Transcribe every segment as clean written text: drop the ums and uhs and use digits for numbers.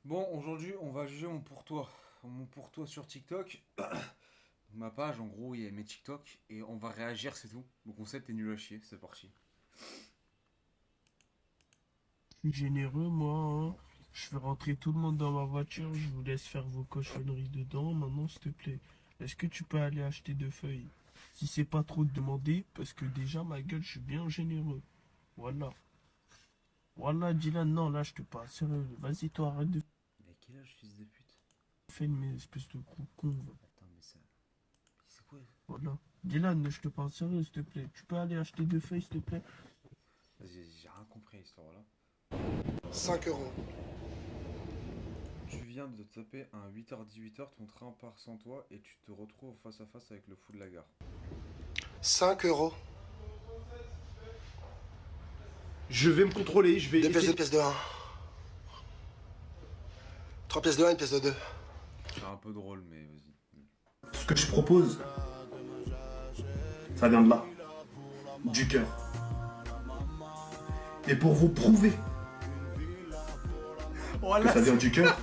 Bon, aujourd'hui, on va juger mon pour toi. Mon pour toi sur TikTok. Ma page, en gros, il y a mes TikTok. Et on va réagir, c'est tout. Le concept est nul à chier, c'est parti. Je suis généreux, moi, hein. Je fais rentrer tout le monde dans ma voiture. Je vous laisse faire vos cochonneries dedans. Maintenant, s'il te plaît, est-ce que tu peux aller acheter 2 feuilles? Si c'est pas trop te demander, parce que déjà, ma gueule, je suis bien généreux. Voilà. Voilà, Dylan, non, là, je te parle sérieux. Vas-y, toi, arrête de Mais à quel âge, fils de pute? faire une espèce de con. Va. Attends, mais ça. C'est quoi? Voilà. Dylan, je te parle sérieux, s'il te plaît. Tu peux aller acheter 2 feuilles, s'il te plaît? Vas-y, j'ai rien compris à l'histoire là. 5 euros. Tu viens de te taper un 8h-18h, ton train part sans toi et tu te retrouves face à face avec le fou de la gare. 5 euros. Je vais me contrôler, je vais 2 pièces, essayer. 2 pièces de 1. 3 pièces de 1, une pièce de 2. C'est un peu drôle, mais vas-y. Ce que je propose, ça vient de là, du cœur. Et pour vous prouver que ça vient du cœur,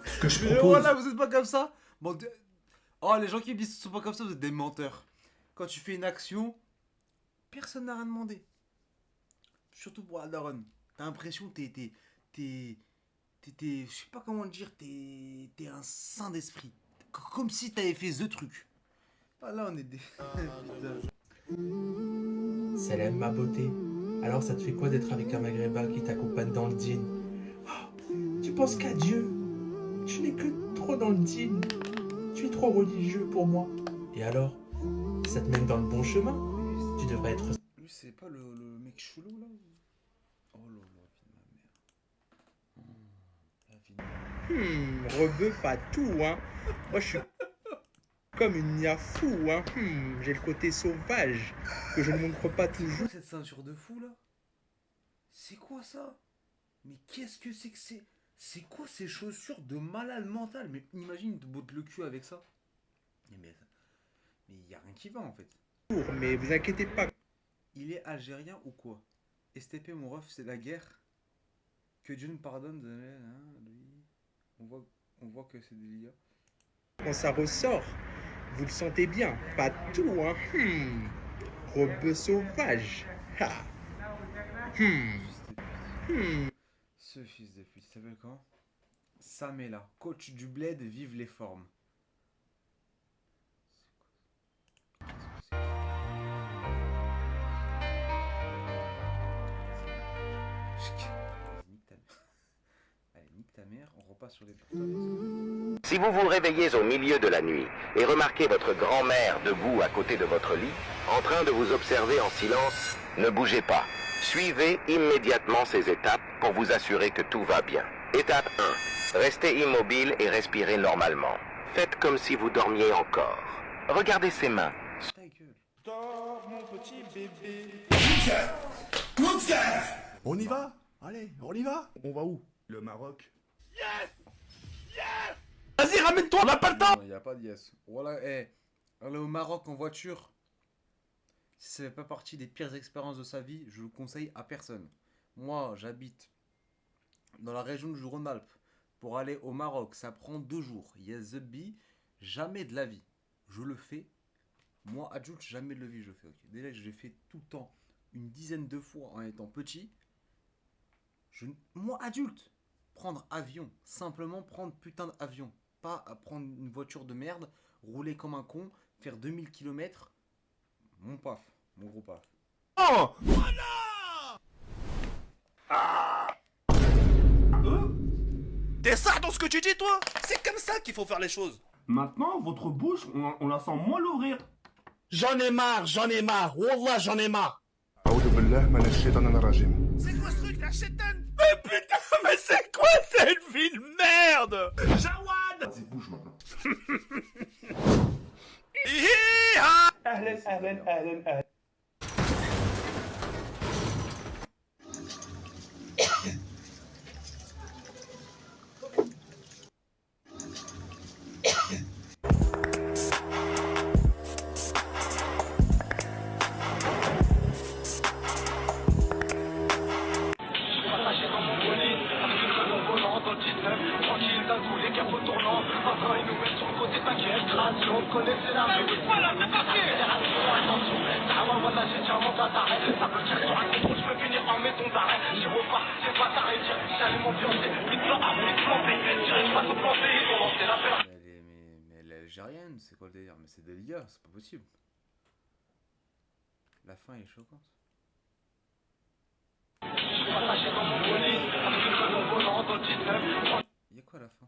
ce que je Mais propose, voilà, vous êtes pas comme ça. Oh, les gens qui me disent qu'ils sont pas comme ça, vous êtes des menteurs. Quand tu fais une action, personne n'a rien demandé. Surtout pour la daronne. T'as l'impression que je sais pas comment dire, t'es un saint d'esprit. Comme si t'avais fait The truc. Ah là, on est des... Putain. Salam ma beauté. Alors ça te fait quoi d'être avec un maghrébin qui t'accompagne dans le djinn? Oh, tu penses qu'à Dieu? Tu n'es que trop dans le djinn. Tu es trop religieux pour moi. Et alors? Ça te mène dans le bon chemin? Tu devrais être... Lui, c'est pas le mec chelou là? Oh là là, vie de ma mère. La vie de... Rebeuf à tout, hein. Moi, je suis comme une niafou, hein. J'ai le côté sauvage que je ne montre pas toujours. Cette ceinture de fou là? C'est quoi ça? Mais qu'est-ce que c'est? C'est quoi ces chaussures de malade mental? Mais imagine, te botte le cul avec ça. Mais y a rien qui va en fait. Mais vous inquiétez pas. Il est algérien ou quoi? STP mon ref, c'est la guerre. Que Dieu nous pardonne de... hein, lui. On voit que c'est des ligas. Quand ça ressort, vous le sentez bien. Pas tout, hein. Rebeu sauvage. Ha. Ce fils de pute, ça s'appelle quand? Samela, coach du bled, vive les formes. Allez, nique ta mère, on repasse sur les portables. Si vous vous réveillez au milieu de la nuit et remarquez votre grand-mère debout à côté de votre lit, en train de vous observer en silence, ne bougez pas. Suivez immédiatement ces étapes pour vous assurer que tout va bien. Étape 1. Restez immobile et respirez normalement. Faites comme si vous dormiez encore. Regardez ses mains. Ta gueule. Dors, mon petit bébé. on y va. Allez, on y va. On va où? Le Maroc. Vas-y, ramène-toi, on n'a pas le temps. Non, y a pas de yes. Voilà, aller au Maroc en voiture, si ça fait pas partie des pires expériences de sa vie, je le conseille à personne. Moi, j'habite dans la région du Rhône-Alpes. Pour aller au Maroc, ça prend 2 jours. Yes, the bee, jamais de la vie. Je le fais. Moi, adulte, jamais de la vie, je le fais. Okay. Déjà que je l'ai fait tout le temps, une dizaine de fois en étant petit. Moi, adulte, prendre avion. Simplement prendre putain d'avion. Pas à prendre une voiture de merde, rouler comme un con, faire 2000 km. Mon paf, mon gros paf. T'es ça dans ce que tu dis, toi? C'est comme ça qu'il faut faire les choses. Maintenant, votre bouche, on la sent moins l'ouvrir. J'en ai marre, Wallah, j'en ai marre. C'est quoi ce truc, la chétane? Mais putain, mais c'est quoi cette vie de merde? Jawad! Vas-y, bouge maintenant. Hi-ha! Ahlan. Mais elle est algérienne, c'est quoi le délire? Mais c'est de l'IA, c'est pas possible. La fin est choquante. Y'a quoi à la fin?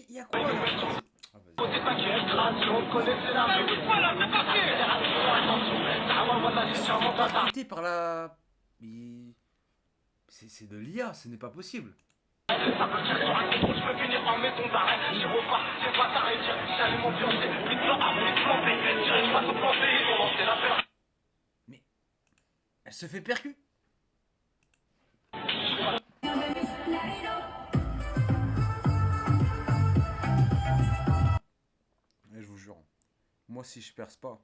Y'a quoi à la fin? Ah, vas-y. Par la... Mais... C'est de l'IA, ce n'est pas possible. Mais... Elle se fait percu. Et je vous jure, moi si je perce pas,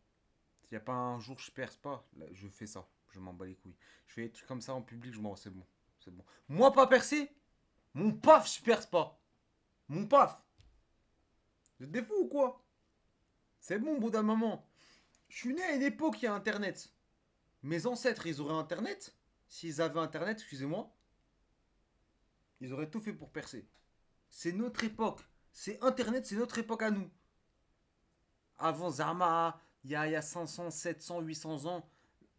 s'il n'y a pas un jour je perce pas, là, je fais ça, je m'en bats les couilles. Je fais des trucs comme ça en public, je m'en c'est bon, c'est bon. Moi pas percé, mon paf je perce pas. Mon paf. Vous êtes des fous ou quoi? C'est bon au bout d'un moment. Je suis né à une époque où il y a internet. Mes ancêtres ils auraient internet. S'ils avaient internet, excusez-moi, ils auraient tout fait pour percer. C'est notre époque. C'est internet, c'est notre époque à nous. Avant Zama, il y a 500, 700, 800 ans,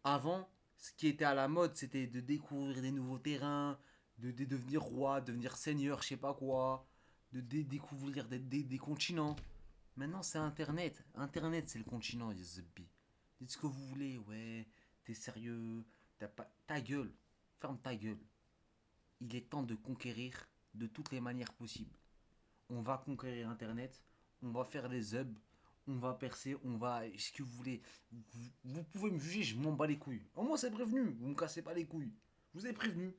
avant, ce qui était à la mode, c'était de découvrir des nouveaux terrains, de devenir roi, devenir seigneur, je sais pas quoi, de découvrir des continents. Maintenant, c'est Internet. Internet, c'est le continent, Zbi. Dites ce que vous voulez, ouais, t'es sérieux, t'as pas... Ta gueule, ferme ta gueule. Il est temps de conquérir de toutes les manières possibles. On va conquérir Internet, on va faire des hubs, on va percer, on va... Ce que vous voulez. Vous pouvez me juger, je m'en bats les couilles. Au moins c'est prévenu, vous me cassez pas les couilles. Je vous ai prévenu.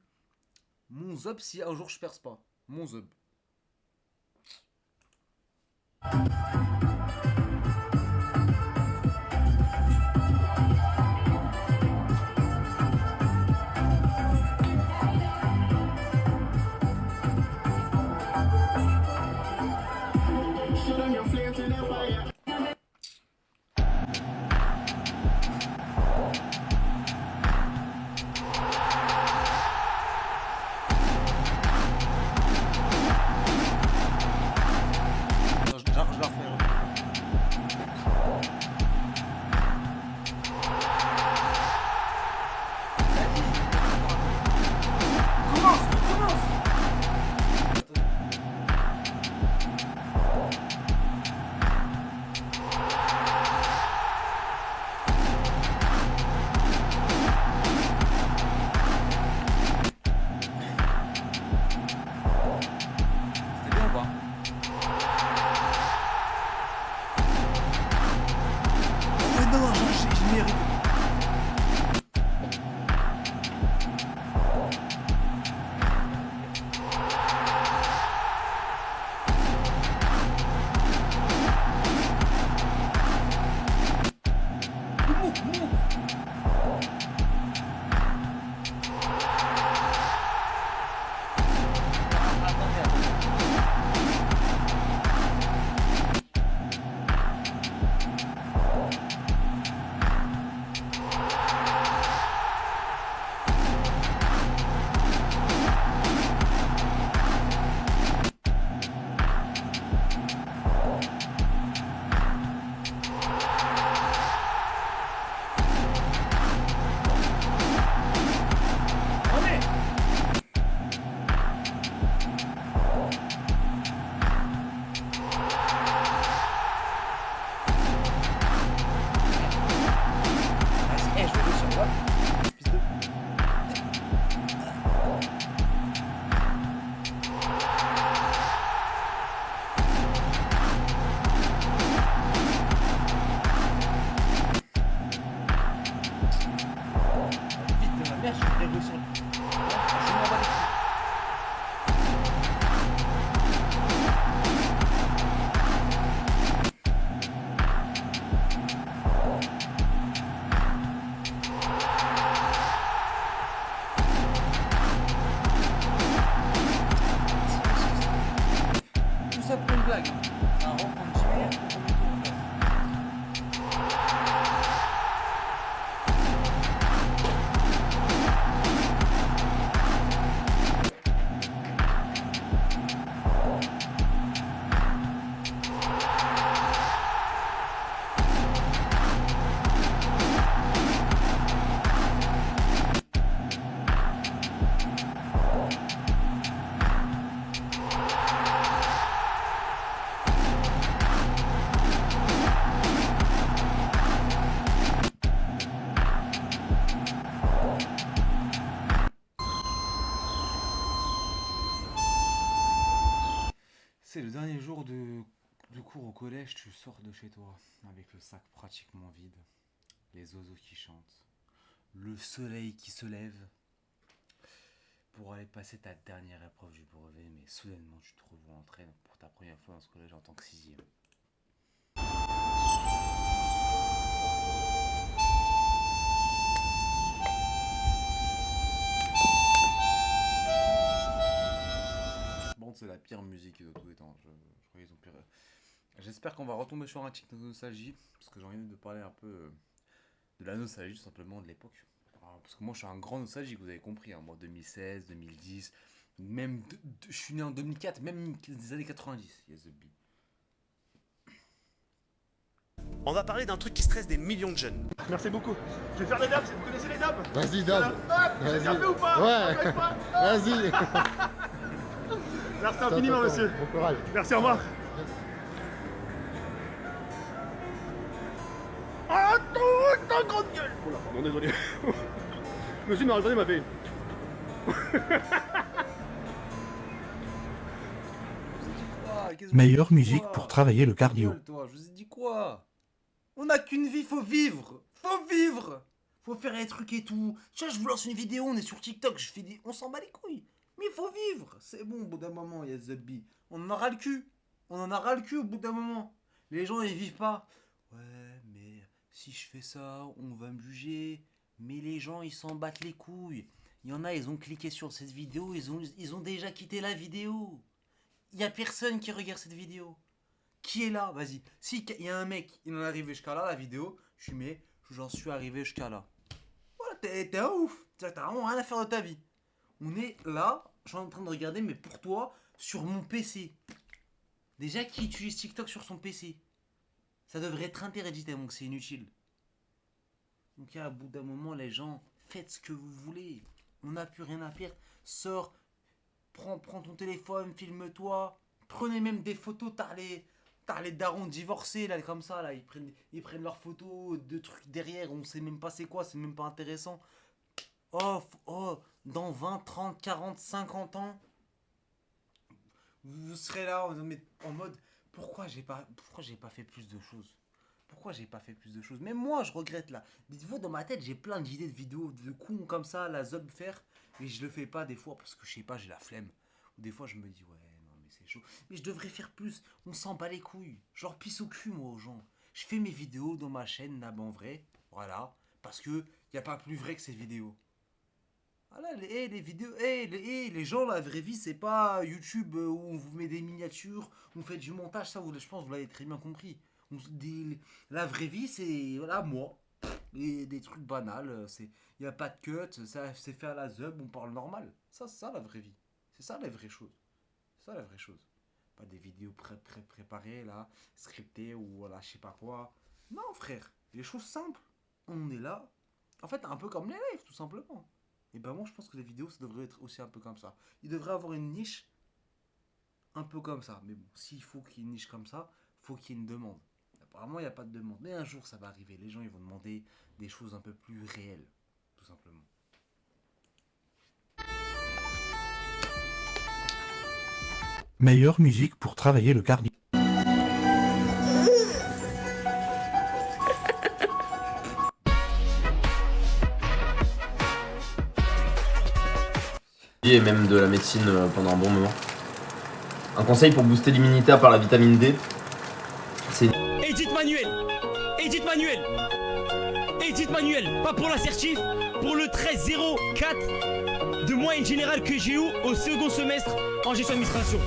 Mon zub si un jour je perce pas. Mon zub. Je la refais. C'est le dernier jour de cours au collège, tu sors de chez toi avec le sac pratiquement vide, les oiseaux qui chantent, le soleil qui se lève pour aller passer ta dernière épreuve du brevet, mais soudainement tu te revois en train pour ta première fois dans ce collège en tant que 6e. Bon, c'est la pire musique de tous les temps. Je crois qu'ils ont pire. J'espère qu'on va retomber sur un tic de nostalgie, parce que j'ai envie de parler un peu de la nostalgie, tout simplement, de l'époque. Parce que moi, je suis un grand nostalgique, vous avez compris. Hein, moi, 2016, 2010, même. Je suis né en 2004, même des années 90. Yes, the beat. On va parler d'un truc qui stresse des millions de jeunes. Merci beaucoup. Je vais faire des dabs, vous connaissez les dabs? Vas-y, Dab. J'ai bien fait ou pas? Ouais. Vas-y. Merci infiniment, monsieur. Bon courage. Merci, au revoir. Ah, ta grande gueule! Oh là, pardon, désolé. Monsieur m'a regardé, m'a fait. Meilleure musique pour travailler le cardio. Toi, je vous ai dit quoi? On n'a qu'une vie, faut vivre. Faut vivre. Faut faire les trucs et tout. Tu vois, je vous lance une vidéo, on est sur TikTok, je fais des... On s'en bat les couilles. Mais il faut vivre. C'est bon, au bout d'un moment, il y a Zubby. On en aura le cul. On en aura le cul au bout d'un moment. Les gens, ils vivent pas. Ouais, mais si je fais ça, on va me juger. Mais les gens, ils s'en battent les couilles. Il y en a, ils ont cliqué sur cette vidéo, ils ont déjà quitté la vidéo. Il y a personne qui regarde cette vidéo. Qui est là? Vas-y. Si il y a un mec, il en est arrivé jusqu'à là, la vidéo, je mets, j'en suis arrivé jusqu'à là. Voilà, t'es un ouf. T'as vraiment rien à faire de ta vie. On est là, je suis en train de regarder, mais pour toi, sur mon PC. Déjà, qui utilise TikTok sur son PC? Ça devrait être interdit tellement que c'est inutile. Donc, à bout d'un moment, les gens, faites ce que vous voulez. On n'a plus rien à faire. Sors, prends ton téléphone, filme-toi. Prenez même des photos. T'as les darons divorcés, là, comme ça, là. Ils prennent leurs photos de trucs derrière. On sait même pas c'est quoi, c'est même pas intéressant. Oh, dans 20, 30, 40, 50 ans, vous serez là en mode pourquoi j'ai pas fait plus de choses? Pourquoi j'ai pas fait plus de choses? Même moi, je regrette là. Dites-vous, dans ma tête, j'ai plein d'idées de vidéos de cons comme ça, la zob faire, et je le fais pas des fois parce que je sais pas, j'ai la flemme. Ou des fois, je me dis, ouais, non, mais c'est chaud. Mais je devrais faire plus. On s'en bat les couilles. Genre, pisse au cul, moi, aux gens. Je fais mes vidéos dans ma chaîne, Nab en vrai. Voilà. Parce que y a pas plus vrai que ces vidéos. Voilà, les vidéos, les gens, la vraie vie, c'est pas YouTube où on vous met des miniatures, on fait du montage, ça, je pense que vous l'avez très bien compris. La vraie vie, c'est, voilà, moi, des trucs banals, il n'y a pas de cut, ça c'est fait à la zeub, on parle normal. Ça, c'est ça la vraie vie. C'est ça la vraie chose. C'est ça la vraie chose. Pas des vidéos préparées, là, scriptées ou voilà, je sais pas quoi. Non, frère, les choses simples. On est là. En fait, un peu comme les lives, tout simplement. Et ben moi je pense que les vidéos ça devrait être aussi un peu comme ça. Il devrait avoir une niche un peu comme ça. Mais bon, s'il faut qu'il y ait une niche comme ça, faut qu'il y ait une demande. Apparemment il n'y a pas de demande. Mais un jour ça va arriver. Les gens ils vont demander des choses un peu plus réelles. Tout simplement. Meilleure musique pour travailler le cardio. Et même de la médecine pendant un bon moment. Un conseil pour booster l'immunité à part la vitamine D, c'est... Edit manuel. Edit manuel. Pas pour l'assertif, pour le 13-04 de moyenne générale que j'ai eu au second semestre en gestion d'administration.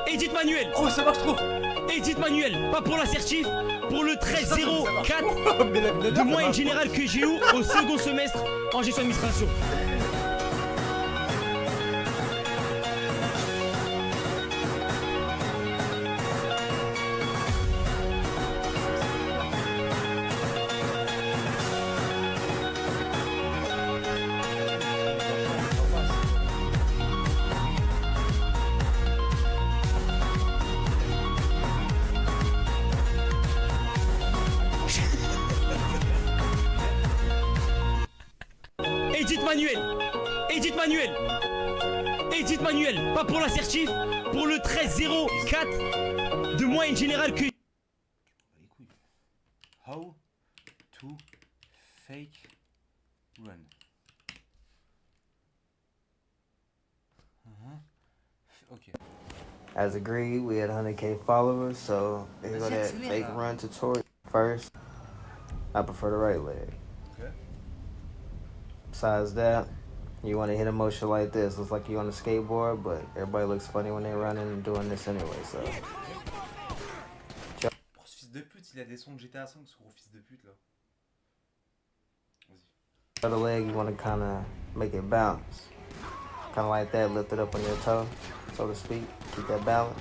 Edit manuel. Oh ça marche trop. Edit manuel. Pas pour l'assertif, pour le 13-04 de moyenne générale que j'ai eu au second semestre en gestion d'administration. manuel. Edit manuel. Edit manuel. Pas pour l'assertif, pour le 13-0-4 de moyenne générale que... How to fake run. Ok. As agreed, we had 100K followers, so here go that fake run tutorial. First, I prefer the right leg. Okay. Besides that, you want to hit a motion like this. Looks like you're on a skateboard, but everybody looks funny when they're running and doing this anyway, so. Oh, ce fils de pute, il a des sons de GTA 5, ce gros fils de pute là. Vas-y. The other leg, you want to kind of make it bounce. Kind of like that, lift it up on your toe, so to speak. Keep that balance.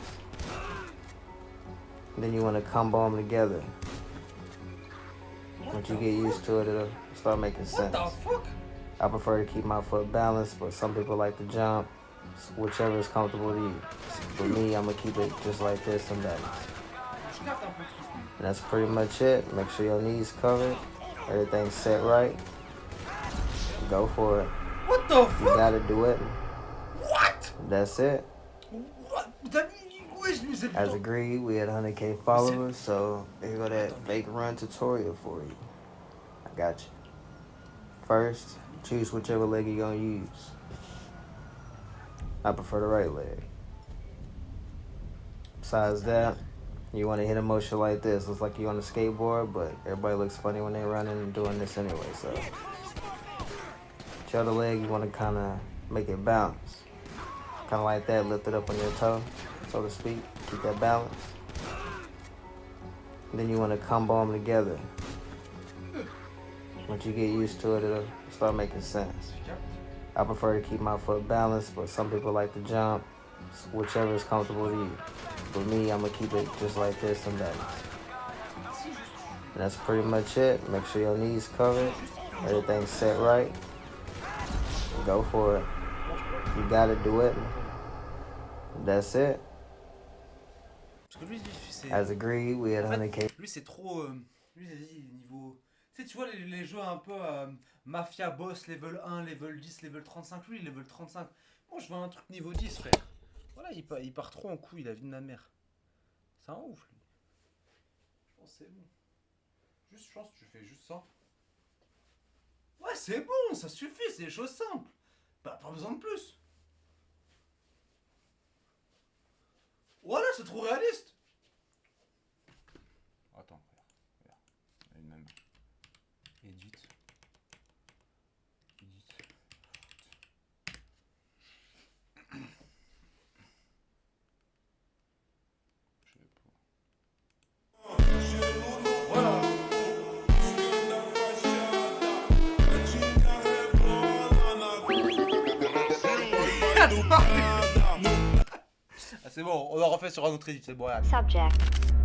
And then you want to combo them together. Once you get used to it, it'll start making sense. What the fuck? I prefer to keep my foot balanced, but some people like to jump, whichever is comfortable to you. For me, I'm going to keep it just like this and balance. And that's pretty much it. Make sure your knees covered, everything's set right. Go for it. What the fuck? You gotta do it. What? That's it. What? As agreed, we had 100K followers, so here go that fake run tutorial for you. I got you. First, choose whichever leg you're gonna use. I prefer the right leg. Besides that, you want to hit a motion like this. Looks like you're on a skateboard, but everybody looks funny when they're running and doing this anyway, so. The other leg, you want to kind of make it bounce. Kind of like that, lift it up on your toe, so to speak. Keep that balance. And then you want to combo them together. Once you get used to it, it'll start making sense. I prefer to keep my foot balanced, but some people like to jump, whichever is comfortable to you. For me, I'm going to keep it just like this and balance. And that's pretty much it. Make sure your knees covered, everything's set right. Go for it. You gotta do it. That's it. Parce que lui, c'est... As agreed, we had 100K. Lui, c'est trop... lui, vas-y, niveau... Tu vois les jeux un peu Mafia Boss, level 1, level 10, level 35. Lui, level 35. Moi, je veux un truc niveau 10, frère. Voilà, il part trop en couille, la vie de ma mère. C'est un ouf, lui. Je pense que c'est bon. Juste, je pense que tu fais juste ça. Ouais, c'est bon, ça suffit, c'est des choses simples. Bah, pas besoin de plus. Voilà, c'est trop réaliste. Attends, regarde. Une même. Edit. Ah, c'est bon, on en refait sur un autre edit, c'est bon. Regarde. Subject,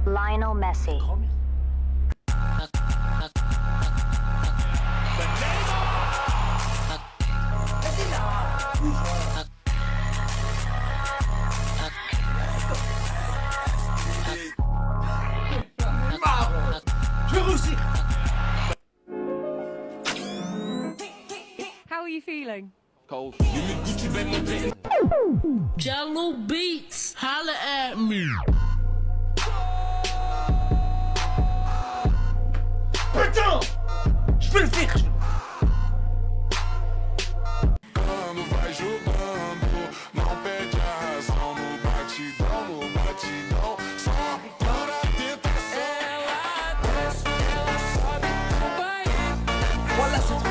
Lionel Messi. Je vais réussir. How are you feeling? Cold. Jello Beats, holla at me. Putain, je vais le faire. Quando vai jogando, não perde a razão no batidão, no batidão. Só por a tentação. Ela desce, ela sobe, vai. Voilà, c'est tout.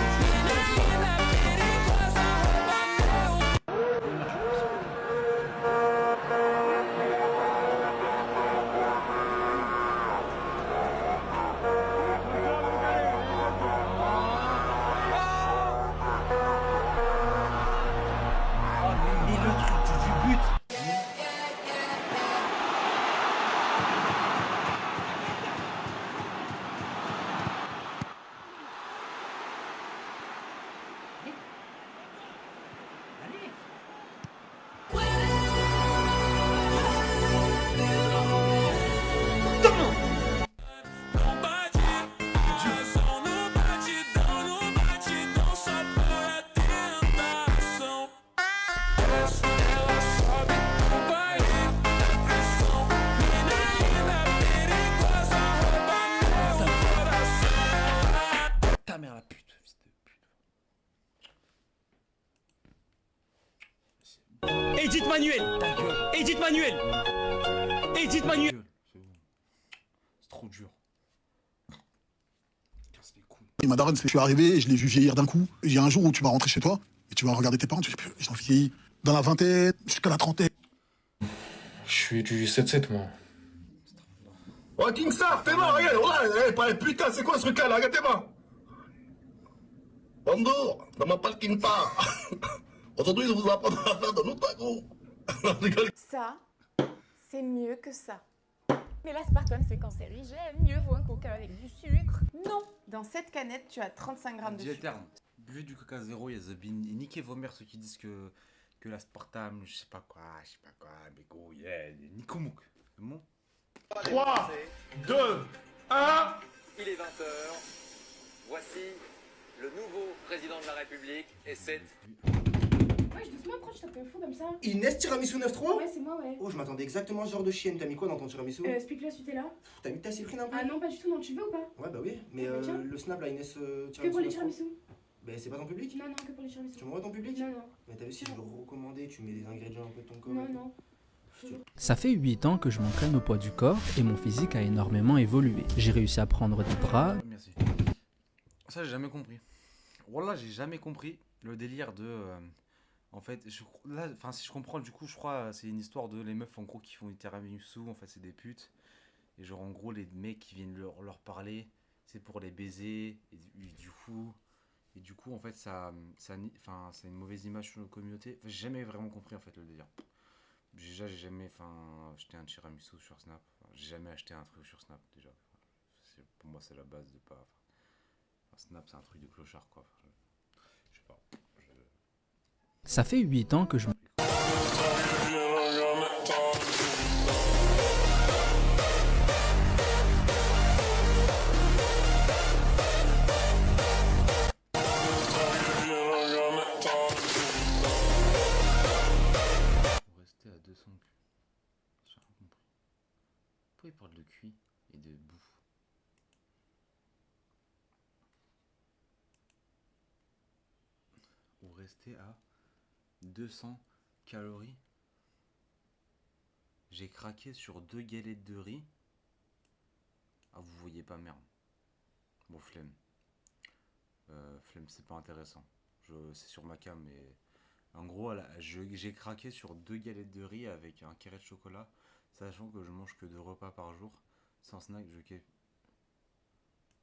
Edith Manuel. Edith Manuel. Edith Manuel. C'est trop dur. Et ma daronne, je suis arrivé et je l'ai vu vieillir d'un coup. Il y a un jour où tu vas rentrer chez toi et tu vas regarder tes parents, tu dis, ils ont vieilli dans la vingtaine jusqu'à la trentaine. Je suis du 7-7, moi. Oh, Kingstar, tes mains, regarde, putain, c'est quoi ce truc-là, regarde tes mains. Bonjour, je m'appelle Kingstar. Aujourd'hui, je vous apprends à faire de l'otago. Ça, c'est mieux que ça. Mais l'aspartame, c'est cancérigène. Mieux vaut un coca avec du sucre. Non. Dans cette canette, tu as 35 grammes de sucre. Terme. Buvez du coca zéro, il y a The Bean. Et niquez vos mères ceux qui disent que l'aspartame, je sais pas quoi, mais go, yeah, Nikomouk. C'est bon 3, 2, 1. Il est 20h. Voici le nouveau président de la République et c'est... Ouais, doucement, pourquoi tu t'appelles fou comme ça? Inès Tiramisu 9-3? Ouais, c'est moi, ouais. Oh, je m'attendais exactement à ce genre de chienne. T'as mis quoi dans ton tiramisu? Spécula, tu t'es là? T'as mis ta cyprine un peu? Ah non, pas du tout, non, tu le veux ou pas? Ouais, bah oui, mais le snap là, Inès Tiramisu. Que pour les tiramisu? Bah, c'est pas ton public? Non, non, que pour les tiramisu. Tu m'envoies ton public? Non, non. Mais t'as vu, si je le recommandais, tu mets des ingrédients un peu de ton corps. Non, non. Ça fait 8 ans que je m'entraîne au poids du corps et mon physique a énormément évolué. J'ai réussi à prendre des bras. Merci. Ça, j'ai jamais compris. Voilà, j'ai jamais compris le délire de. En fait, là, si je comprends, du coup, je crois c'est une histoire de les meufs en gros qui font des tiramisu, en fait, c'est des putes. Et genre, en gros, les mecs qui viennent leur parler, c'est pour les baiser. Et du coup, en fait, c'est une mauvaise image sur la communauté. Enfin, j'ai jamais vraiment compris en fait le délire. Déjà, j'ai jamais acheté un tiramisu sur Snap. J'ai jamais acheté un truc sur Snap déjà. Pour moi, c'est la base de pas. Snap, c'est un truc de clochard quoi. Je sais pas. Ça fait 8 ans que je... Rester à 200 culs. J'ai rien compris. Pourquoi il parle de cuit et de bouffe? Ou rester à 200 calories. J'ai craqué sur 2 galettes de riz. Ah, vous voyez pas, merde. Bon, flemme. Flemme, c'est pas intéressant. C'est sur ma cam, mais en gros, j'ai craqué sur 2 galettes de riz avec un carré de chocolat, sachant que je mange que 2 repas par jour. Sans snack, je kiffe.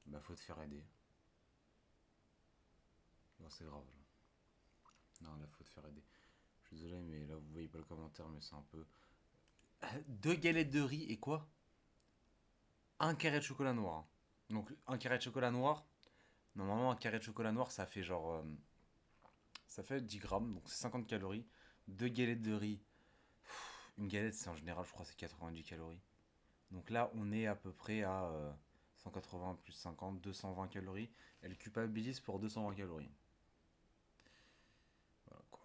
Bah, faut te faire aider. Non, c'est grave. Là. Non, là, faut te faire aider. Je suis désolé, mais là, vous voyez pas le commentaire, mais c'est un peu... 2 galettes de riz et quoi? Un carré de chocolat noir. Donc, un carré de chocolat noir. Normalement, un carré de chocolat noir, ça fait genre... ça fait 10 grammes, donc c'est 50 calories. 2 galettes de riz. Une galette, c'est en général, je crois, c'est 90 calories. Donc là, on est à peu près à 180 plus 50, 220 calories. Elle culpabilise pour 220 calories. Voilà quoi.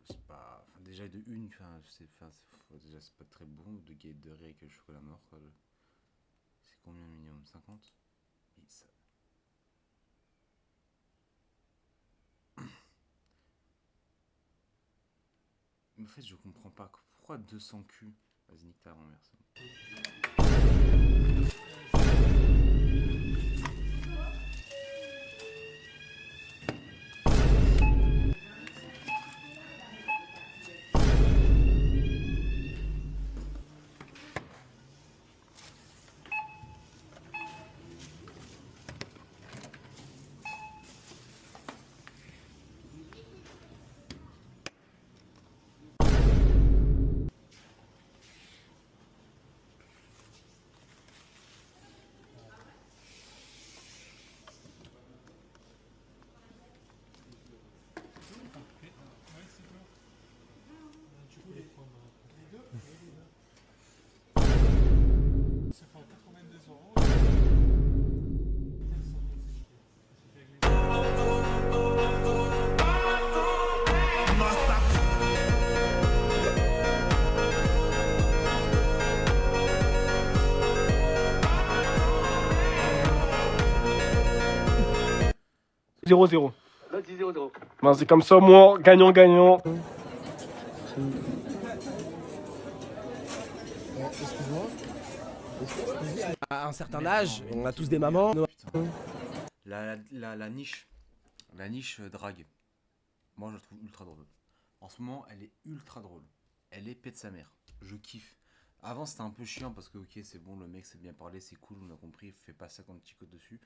C'est pas... Enfin, déjà de une, déjà c'est pas très bon. 2 galettes de riz avec le chocolat noir. C'est combien minimum? 50? Et ça... En fait, je comprends pas. Pourquoi 200 culs? Vas-y, nique ta grand-mère, ça. Là, 10-0-0. Ben, c'est comme ça, moi, gagnant-gagnant. Excuse-moi. À un certain âge, on a tous des mamans. La niche drague. Moi, je la trouve ultra drôle. En ce moment, elle est ultra drôle. Elle est pète sa mère. Je kiffe. Avant, c'était un peu chiant parce que, ok, c'est bon, le mec sait bien parler, c'est cool, on a compris, il fait pas 50 petits codes dessus.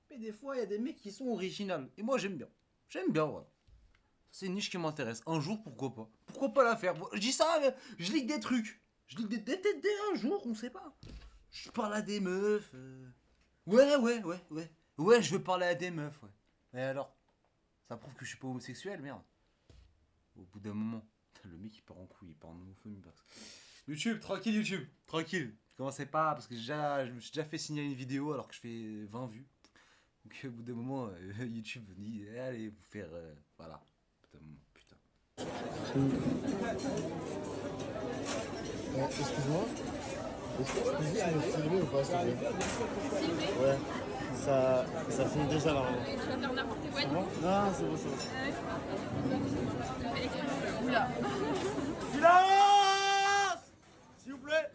Mais des fois, il y a des mecs qui sont originaux. Et moi, j'aime bien. J'aime bien, voilà. C'est une niche qui m'intéresse. Un jour, pourquoi pas? Pourquoi pas la faire? Je dis ça, mais je lis des trucs. Je lis des un jour, on sait pas. Je parle à des meufs. Ouais, je veux parler à des meufs, ouais. Et alors? Ça prouve que je suis pas homosexuel, merde. Au bout d'un moment, le mec il part en couille, il part en homophobie. YouTube, tranquille YouTube, tranquille. Commencez pas, parce que je me suis déjà fait signaler une vidéo alors que je fais 20 vues. Donc au bout d'un moment, YouTube dit, allez vous faire... voilà. Putain. Excuse-moi. Est-ce que tu peux juste me filmer ou pas, s'il te plaît? Ouais. Ça filme déjà là. Tu vas faire n'importe quoi. Non, c'est bon. Oula. Silence! S'il vous plaît.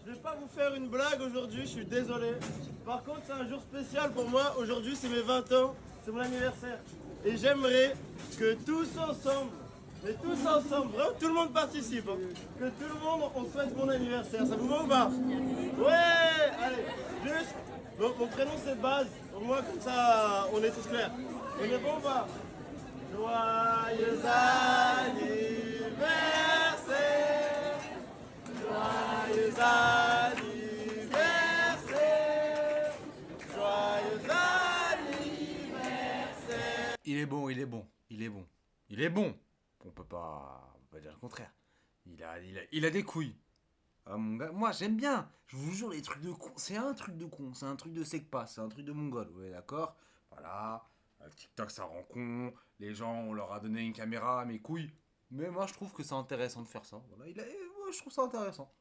Je vais pas vous faire une blague aujourd'hui, je suis désolé. Par contre, c'est un jour spécial pour moi. Aujourd'hui, c'est mes 20 ans, c'est mon anniversaire. Et j'aimerais que tous ensemble, vraiment, tout le monde participe. Hein. Que tout le monde, on souhaite mon anniversaire. Ça vous va ou pas? Ouais! Allez, juste. Mon prénom c'est Baz, au moins comme ça on est tous clairs. On est bon ou pas? Joyeux anniversaire! Joyeux anniversaire! Joyeux anniversaire! Il est bon. On peut pas dire le contraire. Il a des couilles. Ah, mon gars, moi j'aime bien, je vous jure, les trucs de con, c'est un truc de con, c'est un truc de secpa, c'est un truc de mongol, ouais, d'accord? Voilà, TikTok ça rend con, les gens on leur a donné une caméra, mes couilles, mais moi je trouve que c'est intéressant de faire ça, voilà, moi je trouve ça intéressant.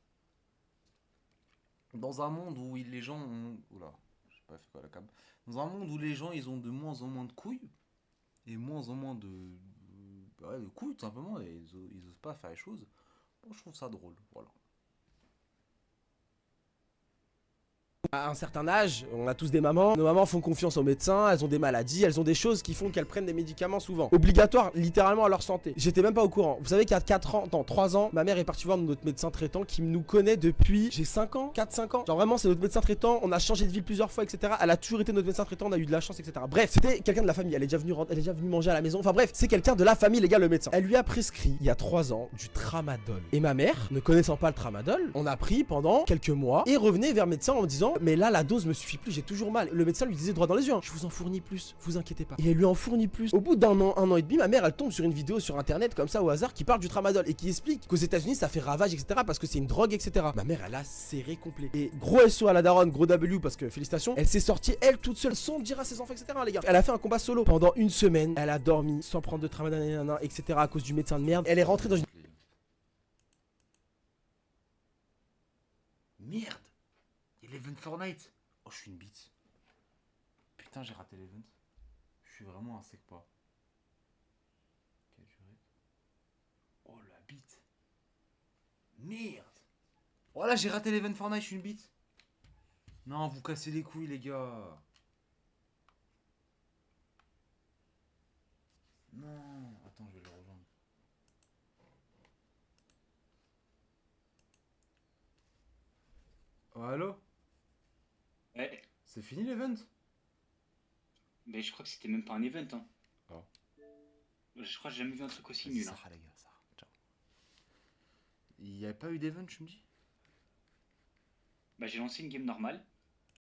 Dans un monde où les gens ont... Oula, je sais pas fait quoi la cam. Dans un monde où les gens ils ont de moins en moins de couilles, et moins en moins de couilles tout simplement, et ils osent pas faire les choses, moi je trouve ça drôle, voilà. À un certain âge, on a tous des mamans. Nos mamans font confiance aux médecins, elles ont des maladies, elles ont des choses qui font qu'elles prennent des médicaments souvent. Obligatoires littéralement à leur santé. J'étais même pas au courant. Vous savez qu'il y a 3 ans, ma mère est partie voir notre médecin traitant qui nous connaît depuis, j'ai 5 ans, 4-5 ans. Genre vraiment c'est notre médecin traitant, on a changé de ville plusieurs fois, etc. Elle a toujours été notre médecin traitant, on a eu de la chance, etc. Bref, c'était quelqu'un de la famille, elle est déjà venue manger à la maison. Enfin bref, c'est quelqu'un de la famille, les gars, le médecin. Elle lui a prescrit, il y a 3 ans, du tramadol. Et ma mère, ne connaissant pas le tramadol, on a pris pendant quelques mois et revenait vers le médecin en me disant, mais là la dose me suffit plus, j'ai toujours mal. Le médecin lui disait droit dans les yeux, hein, je vous en fournis plus, vous inquiétez pas. Et elle lui en fournit plus. Au bout d'un an et demi, ma mère elle tombe sur une vidéo sur internet comme ça au hasard qui parle du tramadol et qui explique qu'aux États-Unis ça fait ravage, etc. parce que c'est une drogue, etc. Ma mère elle a serré complet. Et gros SO à la daronne, gros W parce que félicitations, elle s'est sortie elle toute seule sans dire à ses enfants, etc. les gars. Elle a fait un combat solo pendant une semaine, elle a dormi sans prendre de tramadol, etc. à cause du médecin de merde. Elle est rentrée dans une... Merde! Il y a l'event Fortnite! Oh, je suis une bite. Putain, j'ai raté l'event. Je suis vraiment un sec pas. Quelle durée? Oh, la bite. Merde! Oh là, j'ai raté l'event Fortnite, je suis une bite. Non, vous cassez les couilles, les gars. Non, attends, je vais le rejoindre. Oh, allô? Ouais. C'est fini l'event? Mais je crois que c'était même pas un event. Hein. Oh. Je crois que j'ai jamais vu un truc aussi nul. Ça, les gars, ça. Ciao. Il n'y avait pas eu d'event, tu me dis? Bah j'ai lancé une game normale.